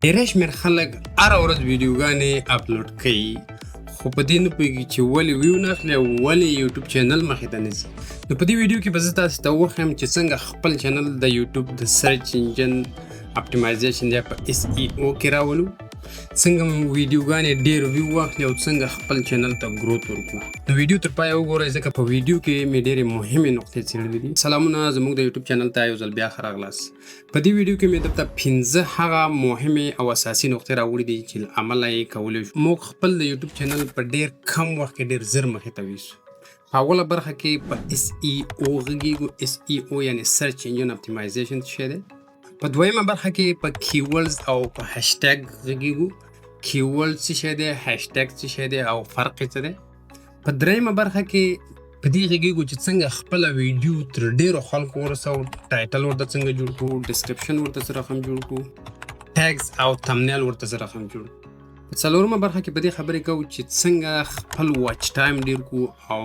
ډېره شمېر خلک هره ورځ ویډیوګانې اپلوډ کوي خو په دې نه پوهېږي چې ولې ویو نه اخلي او ولې یوټیوب چینل مخې ته نه ځي. نو په دې ویډیو کې به زه تاسو ته وښیم چې څنګه خپل چینل د یوټیوب د سرچ انجن اپټیمایزیشن یا په SEO کې راولو، څنګه ویډیوګانې ډېر ویو واخلي او څنګه خپل چینل ته گروت ورکړو. نو ویډیو تر پایه وګورئ ځکه په ویډیو کې مې ډېرې مهمې نقطې څېړلې دي. سلامونه، زموږ د یوټیوب چینل ته یو ځل بیا ښه راغلاست. په دې ویډیو کې مې درته 15 هغه مهمې او اساسي نقطې راوړي دي چې له امله یې کولی شو موږ خپل د یوټیوب چینل په ډېر کم وخت کې ډېر زر مخې ته ویسو. په اوله برخه کې په SEO غږیږو. SEO یعنې سرچ انجن اپټیمایزیشن څه شی دی. په دویمه برخه کې په کیورډز او په هاشټیګ غږیږو. کیورډ څه شی دی، هاشټیګ څه شی دی او فرق یې څه دی. په دریمه برخه کې په دې غږیږو چې څنګه خپله ویډیو تر ډېرو خلکو ورسوو، ټایټل ورته څنګه جوړ کړو، ډسکرپشن ورته څه رقم جوړ کړو، ټیګز او تمنیل ورته څه رقم جوړ کړو. په څلورمه برخه کې په دې خبرې کوو چې څنګه خپل واچ ټایم ډېر کړو او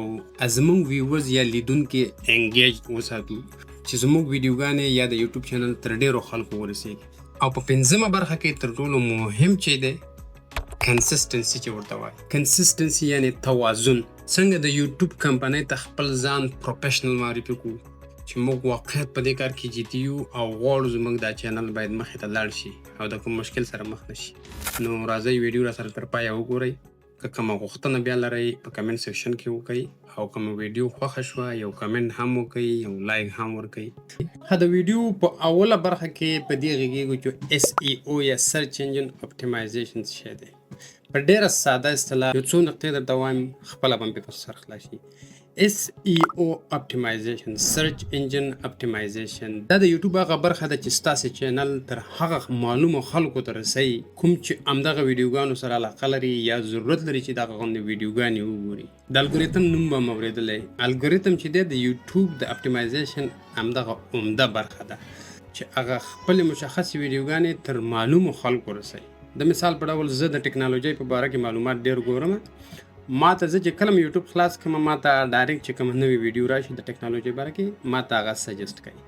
زموږ ویورز یا لیدونکي انګیج وساتو چې زموږ ویډیوګانې یا د یوټیوب چینل تر ډېرو خلکو ورسېږي. او په پنځمه برخه کې تر ټولو مهم چې دی کنسسټنسي چې ورته وایي. کنسسټنسي یعنې توازن. څنګه د یوټیوب کمپنۍ ته خپل ځان پروفیشنل معرفي کړو چې موږ واقعیت په دې کار کې جدي یو او غواړو زموږ دا چینل باید مخې ته لاړ شي او د کوم مشکل سره مخ نه شي. نو راځئ ویډیو را سره تر پایه وګورئ. که کومه غوښتنه بیا لرئ په کمنټ سیکشن کې وکړئ او کومه ویډیو خوښه شوه یو کمنټ هم وکړئ، یو لایک هم ورکړئ. د ویډیو په اوله برخه کې په دې غږیږو چې SEO یا سرچ انجن اپټیمایزیشن څه شی دی. په ډېره ساده اصطلاح یو څو نقطې درته وایم، خپله به مې په سر خلاصي. SEO اپټیمایزیشن، سرچ انجن اپټیمایزیشن، دا د یوټیوب هغه برخه ده چې ستاسې چینل تر هغه معلومو خلکو ته رسوي کوم چې همدغه ویډیوګانو سره علاقه لري یا ضرورت لري چې دغه غوندې ویډیوګانې وګوري. د الګوریتم نوم به مو اورېدلی. الګوریتم چې دی د یوټیوب د اپټیمایزیشن همدغه عمده برخه ده چې هغه خپلې مشخصې ویډیوګانې تر معلومو خلکو رسوي. د مثال په ډول زه د ټکنالوژۍ په باره کې معلومات ډېر ګورم. ما ته زه چې کله مې یوټیوب خلاص کړم ما ته ډایرکټ چې کومه نوې ویډیو راشي د ټکنالوژۍ باره کې ما ته هغه سجست کوي.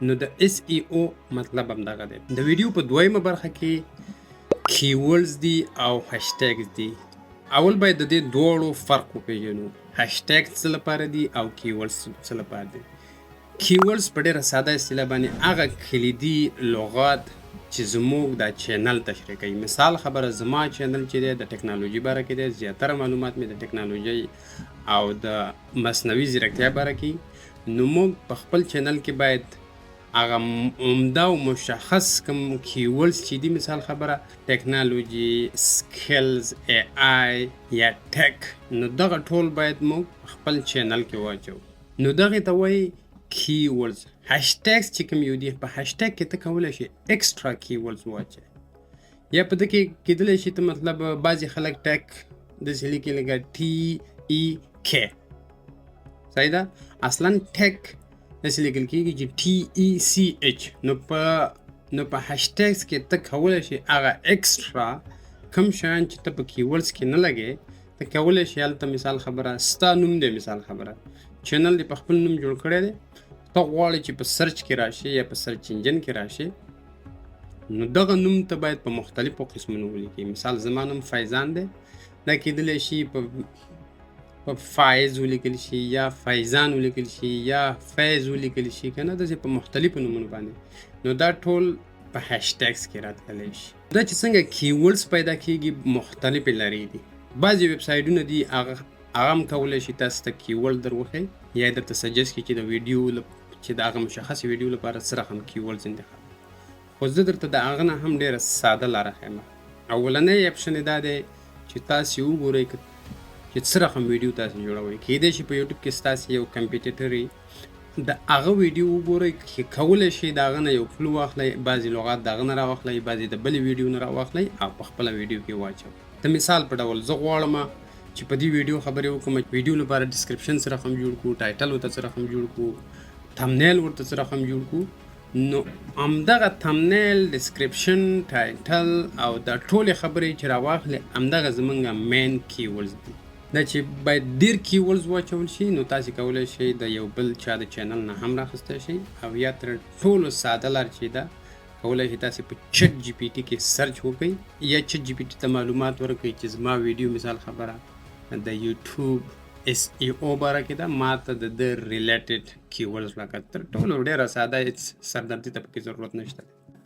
نو د SEO مطلب همدغه دی. د ویډیو په دویمه برخه کې کیورډز دي او هاشټیګز دي. اول باید د دې دواړو فرق وپېژنو. هاشټیګ څه لپاره دي او کیورډز څه لپاره دي. کیورډز په ډېره ساده اصطلاح باندې هغه کلیدي لغات چې زموږ دا چینل تشریح کوي. مثال خبره، زما چینل چې دی د ټکنالوژي باره کې دی، زیاتره معلومات مې د ټکنالوژۍ او د مصنوعي ځیرکتیا باره کې. نو موږ په خپل چینل کې باید هغه عمده او مشخص کوم کیورډز چې دي، مثال خبره ټکنالوژي، سکلز، AI یا ټک، نو دغه ټول باید موږ خپل چینل کې واچو. نو دغې ته وایي کیورډز. هاشټیګز چې کوم یو دي، په هاشټیګ کې ته کولی شي ایکسټرا کیورډز واچوې یا په ده کې کیدلی شي ته مطلب بعضې خلک ټک داسې لیکي لکه TEK. صحیح ده. اصلا ټک داسې لیکل کېږي چې TECH. نو په هاشټیګز کې ته کولی شي هغه ایکسټرا کوم شیان چې ته په کیورډز کې نه لګې ته کولی شي هلته مثال خبره ستا نوم دی، مثال خبره چینل دې په خپل نوم جوړ کړی دی، ته غواړې چې په سرچ کې راشي یا په سرچ انجن کې راشي، نو دغه نوم ته باید په مختلفو قسمونو ولیکي. مثال زما نوم فیضان دی، دا کېدلی شي په فایز ولیکل شي یا فیضان ولیکل شي یا فیض ولیکل شي، که نه داسې په مختلفو نومونو باندې. نو دا ټول په هاشټیګز کې راتللی شي. دا چې څنګه کیورډز پیدا کېږي مختلفې لارې دي. بعضې ویبسایټونه دي هغه هم کولی شي تاسو ته کیورډ در وښیي یا یې درته سجست کړي چې د ویډیو چې د هغه مشخصې ویډیو لپاره څه رقم کیورډز انتخاب. خو زه درته د هغه نه هم ډېره ساده لاره ښیم. اولنی اپشن یې دا دی چې تاسې وګورئ چې څه رقم ویډیو تاسې جوړوئ. کیدای شي په یوټیوب کې ستاسې یو کمپیټیټر وي، د هغه ویډیو وګورئ، کولی شي د هغه نه یو کلو واخلئ، بعضې لغات د هغه نه راواخلئ، بعضې د بلې ویډیو نه راواخلئ او په خپله ویډیو کې واچوئ. د مثال په ډول زه غواړم چې په دې ویډیو خبرې وکړم، ویډیو لپاره ډسکرپشن څه رقم جوړ کړو، ټایټل ورته څه رقم جوړ کړو، تمنیل ورته څه رقم جوړ کړو. نو همدغه تمنیل، ډسکرپشن، ټایټل او دا ټولې خبرې چې راواخلې همدغه زموږ مین کیورډز دي. دا چې باید ډېر کیورډز واچول شي نو تاسې کولی شئ د یو بل چا د چینل نه هم راخیستی شئ او یا تر ټولو ساده لار چې ده کولای شئ تاسې په چټ جی پی ټي کې سرچ وکړئ یا چټ جی پی ټي ته معلومات ورکړئ چې زما ویډیو مثال خبره د یوټیوب SEO باره کې ده، ما ته د ده ریلیټډ کیورډز راکړه. تر ټولو ډېره ساده، هېڅ سردردي ته پکې ضرورت نشته.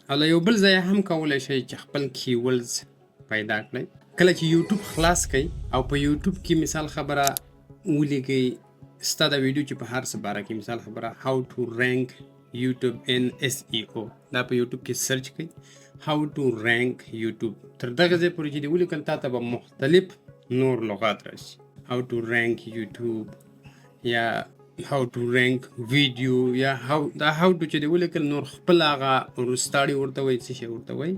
او له یو بل ځایه هم کولی شئ چې خپل کیورډز پیدا کړئ. کله چې یوټیوب خلاص کړئ او په یوټیوب کې مثال خبره ولیکئ ستا د ویډیو چې په هر څه باره کې مثال خبره how to rank YouTube in SEO، دا په یوټیوب کې سرچ کړئ how to rank YouTube. تر دغه ځای پورې چې دې ولیکل تا ته به مختلف نور لغات راشي. how to rank YouTube یا how to rank video یا دا how to چې دې ولیکل نور خپل هغه وروستاړي ورته وایي څه شی ورته وایي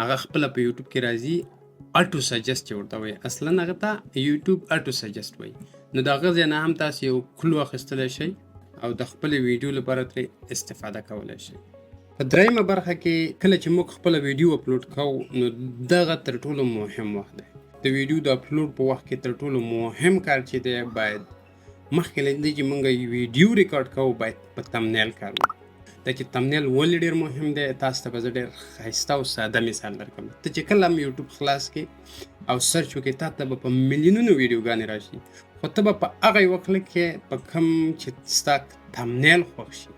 هغه خپله په یوټیوب کې راځي auto suggest چې ورته وایي. اصلا هغه ته یوټیوب auto suggest وایي. نو د هغه ځای نه هم تاسو یو کلو اخیستلی شئ او د خپلې ویډیو لپاره ترې استفاده کولی شئ. په درېیمه برخه کې کله چې موږ خپله ویډیو اپلوډ کوو نو دغه تر ټولو مهم وخت دی. د ویډیو د اپلوډ په وخت کې تر ټولو مهم کار چې دی باید مخکې له دې چې موږ ویډیو ریکارډ کوو باید په تمنیل کار وکړو. دا چې تمنیل ولې ډېر مهم دی تاسو ته به زه ډېر ښایسته او ساده مثال درکړم. ته چې کله هم یوټیوب خلاص کړې او سرچ وکړې تا ته به په میلیونونو ویډیوګانې راشي، خو ته به په هغه یوه کلک کې په کوم چې ستا تمنیل خوښ شي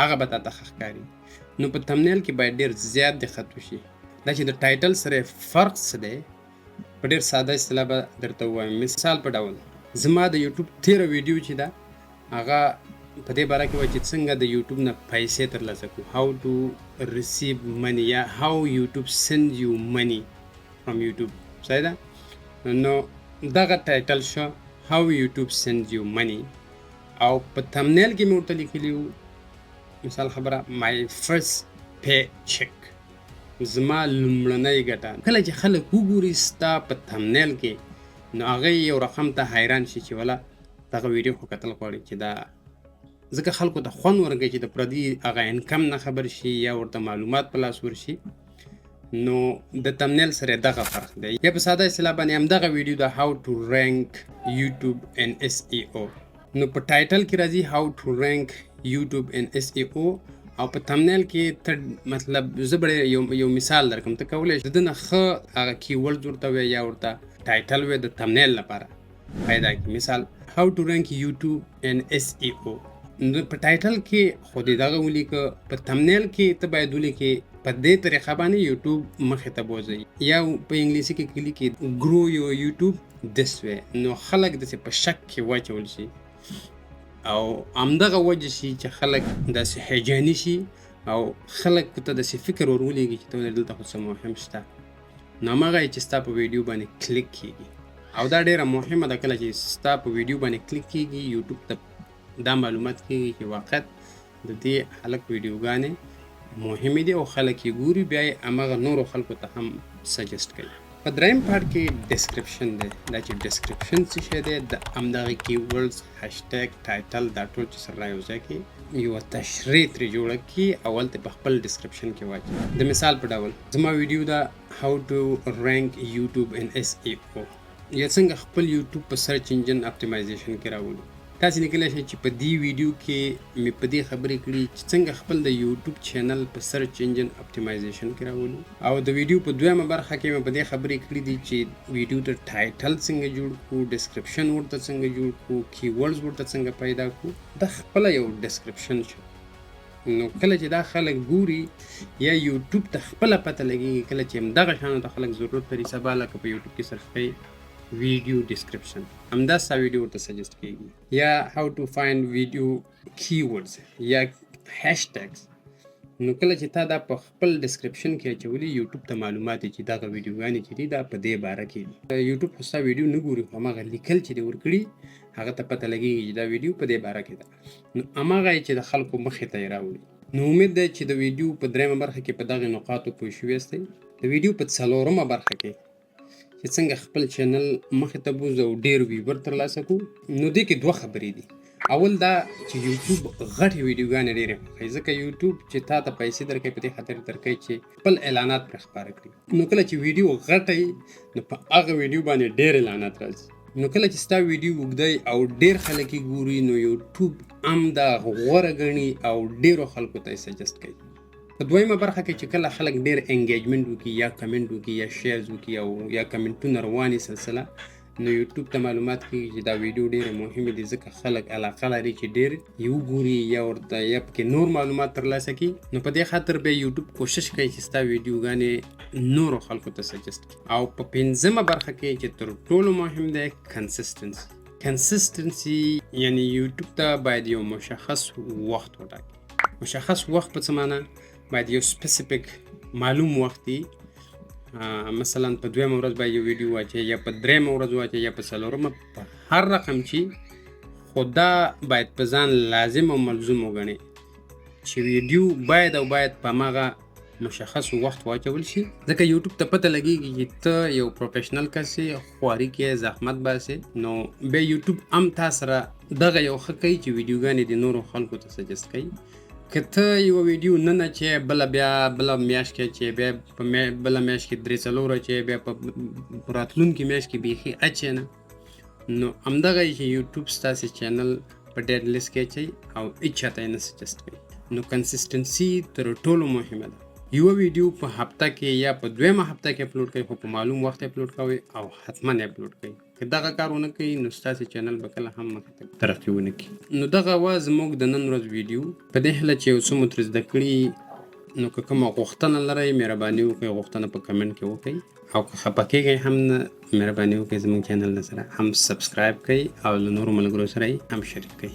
هغه به تا ته ښه ښکاري. نو په تمنیل کې باید ډېر زیات دقت وشي. دا چې د ټایټل سره فرق څه دی په ډېر ساده اصطلاح به درته ووایم. مثال په ډول زما د یوټیوب تېره ویډیو چې ده هغه په دې باره کې وایي چې څنګه د یوټیوب نه پیسې ترلاسه کړو. how to receive money یا how YouTube send you money from YouTube. صحیح ده؟ نو دغه ټایټل شو how YouTube send you money او په تمنیل کې مې ورته لیکلي وو مثال خبره my first pay check، زما لومړنۍ ګټه. کله چې خلک وګوري ستا په تمنیل کې نو هغه یو رقم ته حیران شي چې ولا دغه ویډیو خو کتل غواړي چې دا ځکه خلکو ته خوند ورکوي چې د پردي هغه انکم نه خبر شي یا ورته معلومات په لاس ورشي. نو د تمنیل سره دغه فرق دی. یا په ساده اصطلاح باندې همدغه ویډیو د how to rank YouTube and SEO. نو په ټایټل کې راځي how to rank YouTube and SEO او په تمنیل کې ته مطلب زه به یو مثال درکړم. ته کولی شې د ده نه ښه هغه کیورډز ورته وایې یا ورته ټایټل وایې د تمنیل لپاره پیدا کړي. مثال how to rank YouTube and SEO. نو په ټایټل کې خو دې دغه ولیکه، په تمنیل کې ته باید ولیکې په دې طریقه باندې یوټیوب مخې ته بوځئ یا په انګلیسي کې لیکي grow your YouTube this way. نو خلک داسې په شک کې واچول شي او همدغه وجه شي چې خلک داسې هیجاني شي او خلک ته داسې فکر ورولېږي چې ته دلته خو څه مهم شته. نو هماغه چې ستا په ویډیو باندې کلیک کېږي او دا ډېره مهمه ده. کله چې ستا په ویډیو باندې کلیک کېږي یوټیوب ته دا معلومات کېږي چې واقعیت د دې هلک ویډیوګانې مهمې دي او خلک یې ګوري، بیا یې هماغه نورو خلکو ته هم سجست کوي. په درېیم پارټ کې ډسکرپشن دی. دا چې ډسکرپشن څه شی دی د همدغه کیورډز هشټیګ ټایټل دا ټول چې سره رایوځای کړي یوه تشریح ترې جوړه کړي او هلته په خپل ډسکرپشن کې واچوي. د مثال په ډول زما ویډیو ده how to rank YouTube and SEO یا څنګه خپل یوټیوب په سرچ انجن اپټیمایزیشن کې راولو. تاسې لیکلی شئ چې په دې ویډیو کې مې په دې خبرې کړي چې څنګه خپل د یوټیوب چینل په سرچ انجن اپټیمایزیشن کې راولو او د ویډیو په دویمه برخه کې مې په دې خبرې کړي دي چې ویډیو ته ټایټل څنګه جوړ کړو، ډسکرپشن ورته څنګه جوړ کړو، کیورډز ورته څنګه پیدا کړو. دا خپله یو ډسکرپشن شو. نو کله چې دا خلک ګوري یا یوټیوب ته خپله پته لګېږي کله چې همدغه شانو ته خلک ضرورت لري سبا لکه په یوټیوب کې سرچ کوي ویډیو ډسکرپشن همدا ستا ویډیو ورته سجست کېږي. یا how to find video keywords یا هشټیګز. نو کله چې تا دا په خپل ډسکرپشن کې اچولي یوټیوب ته معلومات دي چې دغه ویډیوګانې چې دي دا په دې باره کې دي. یوټیوب خو ستا ویډیو نه ګوري خو هماغه لیکل چې دې ورکړي هغه ته پته لګېږي چې دا ویډیو په دې باره کې ده. نو هماغه یې چې د خلکو مخې ته یې راوړي. نو امید ده چې د ویډیو په درېیمه برخه کې په دغې نقاطو پوه شوي یاستئ. د ویډیو په څلورمه برخه کې چې څنګه خپل چینل مخې ته بوځو او ډېر ویور ترلاسه کړو نو دې کې دوه خبرې دي. اول دا چې یوټیوب غټې ویډیوګانې ډېرې خوښوي ځکه یوټیوب چې تا ته پیسې درکوي په دې خاطر درکوي چې خپل اعلانات پرې خپاره کړي. نو کله چې ویډیو غټه وي نو په هغه ویډیو باندې ډېر اعلانات راځي. نو کله چې ستا ویډیو اوږده او ډېر خلک یې ګوري نو یوټیوب هم دا غوره ګڼي او ډېرو خلکو ته یې سجست کوي. په دویمه برخه کې چې کله خلک ډېر انګیجمنټ وکړي یا کمنټ وکړي یا شیرز وکړي او یا کمنټونه رواني سلسله، نو یوټیوب ته معلومات کوي چې دا ویډیو ډېرې مهمې دي، ځکه خلک علاقه لري چې ډېر یې وګوري یا ورته یا پکې نور معلومات ترلاسه کړي. نو په دې خاطر به یوټیوب کوشش کوي چې ستا ویډیوګانې نورو خلکو ته سجست کړي. او په پنځمه برخه کې چې تر ټولو مهم دی کنسسټنسي، یعنی یوټیوب ته باید یو مشخص وخت وټاکي. مشخص وخت په څه معنی؟ باید یو سپیسیفیک معلوم وخت وي. مثلا په دویمه ورځ باید یو ویډیو واچي یا په دریمه ورځ واچي یا په څلورمه، په هر رقم چې خو دا باید په ځان لازم او ملزوم وګڼي چې ویډیو باید او باید په هماغه مشخص وخت واچول شي، ځکه یوټیوب ته پته لګېږي چې ته یو پروفیشنل کس یې، خواري کې زحمت باسې، نو بیا یوټیوب هم تا سره دغه یو ښه کوي چې ویډیوګانې د نورو خلکو ته سجست کوي. که ته یو ویډیو نن اچې، بله میاشت کې اچې، بیا په بله میاشت کې 3-4 اچې، بیا په راتلونکي میاشت کې بیخي اچې نه، نو همدغه چې یوټیوب ستاسې چینل په ډېر لیست کې اچوي او هېڅ چاته یې نه سجست کوي. نو کنسسټنسي تر ټولو مهمه ده. یو ویډیو په هفته کې یا په دویمه هفته کې اپلوډ کوئ، خو په معلوم وخت اپلوډ کوئ او حتما یې اپلوډ کوئ. که دغه کار ونه کوئ نو ستاسې چینل به کله هم مخته ترقي ونه کړي. نو دغه وه زموږ د نن ورځ ویډیو. په دې هیله چې یو څه مو ترې زده کړي، نو که کومه غوښتنه لرئ مهرباني وکړئ غوښتنه په کمنټ کې وکړئ، او که خفه کېږئ هم نه مهرباني وکړئ زموږ چینل سره هم سبسکرایب کړئ او له نورو ملګرو سره یې هم شریک کړئ.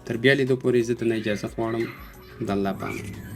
تر بیا لیدو پورې زه ته نه اجازه غواړم. د الله په امان.